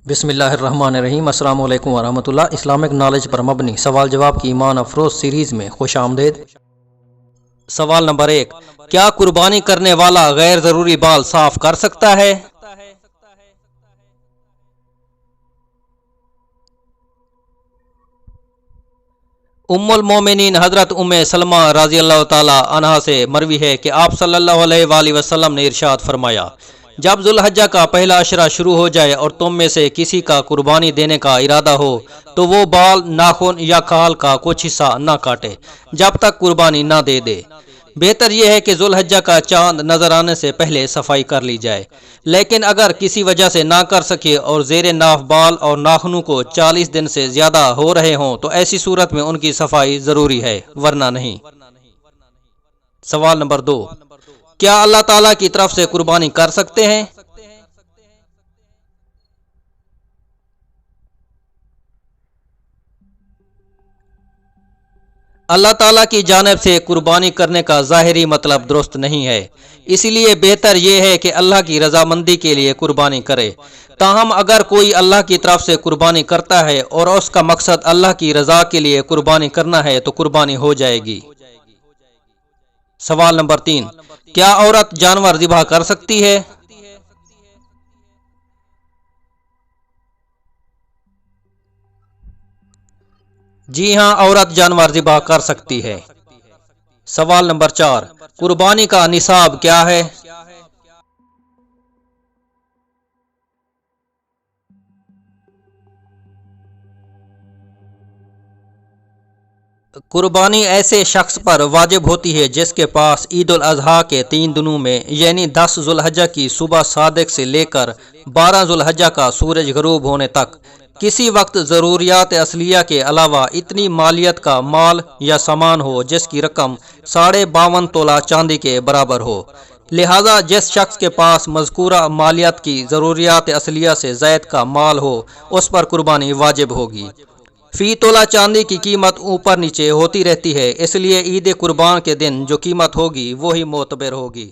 بسم اللہ الرحمن الرحیم۔ السلام علیکم ورحمۃ اللہ۔ اسلامک نالج پر مبنی سوال جواب کی ایمان افروز سیریز میں خوش آمدید۔ سوال نمبر 1، کیا قربانی کرنے والا غیر ضروری بال صاف کر سکتا ہے؟ ام المومنین حضرت ام سلمہ رضی اللہ تعالی عنہا سے مروی ہے کہ آپ صلی اللہ علیہ وآلہ وسلم نے ارشاد فرمایا، جب ذوالحجہ کا پہلا عشرہ شروع ہو جائے اور تم میں سے کسی کا قربانی دینے کا ارادہ ہو تو وہ بال، ناخن یا کھال کا کچھ حصہ نہ کاٹے جب تک قربانی نہ دے دے۔ بہتر یہ ہے کہ ذوالحجہ کا چاند نظر آنے سے پہلے صفائی کر لی جائے، لیکن اگر کسی وجہ سے نہ کر سکے اور زیر ناف بال اور ناخنوں کو 40 دن سے زیادہ ہو رہے ہوں تو ایسی صورت میں ان کی صفائی ضروری ہے، ورنہ نہیں۔ سوال نمبر 2، کیا اللہ تعالیٰ کی طرف سے قربانی کر سکتے ہیں؟ اللہ تعالیٰ کی جانب سے قربانی کرنے کا ظاہری مطلب درست نہیں ہے، اسی لیے بہتر یہ ہے کہ اللہ کی رضامندی کے لیے قربانی کرے۔ تاہم اگر کوئی اللہ کی طرف سے قربانی کرتا ہے اور اس کا مقصد اللہ کی رضا کے لیے قربانی کرنا ہے تو قربانی ہو جائے گی۔ سوال نمبر 3، کیا عورت جانور ذبح کر سکتی ہے؟ جی ہاں، عورت جانور ذبح کر سکتی ہے۔ سوال نمبر 4، قربانی کا نصاب کیا ہے؟ قربانی ایسے شخص پر واجب ہوتی ہے جس کے پاس عید الاضحیٰ کے 3 دنوں میں یعنی 10 ذوالحجہ کی صبح صادق سے لے کر 12 ذوالحجہ کا سورج غروب ہونے تک کسی وقت ضروریات اصلیہ کے علاوہ اتنی مالیت کا مال یا سامان ہو جس کی رقم 52.5 تولہ چاندی کے برابر ہو۔ لہذا جس شخص کے پاس مذکورہ مالیت کی ضروریات اصلیہ سے زائد کا مال ہو اس پر قربانی واجب ہوگی۔ فی تولہ چاندی کی قیمت اوپر نیچے ہوتی رہتی ہے، اس لیے عید قربان کے دن جو قیمت ہوگی وہی معتبر ہوگی۔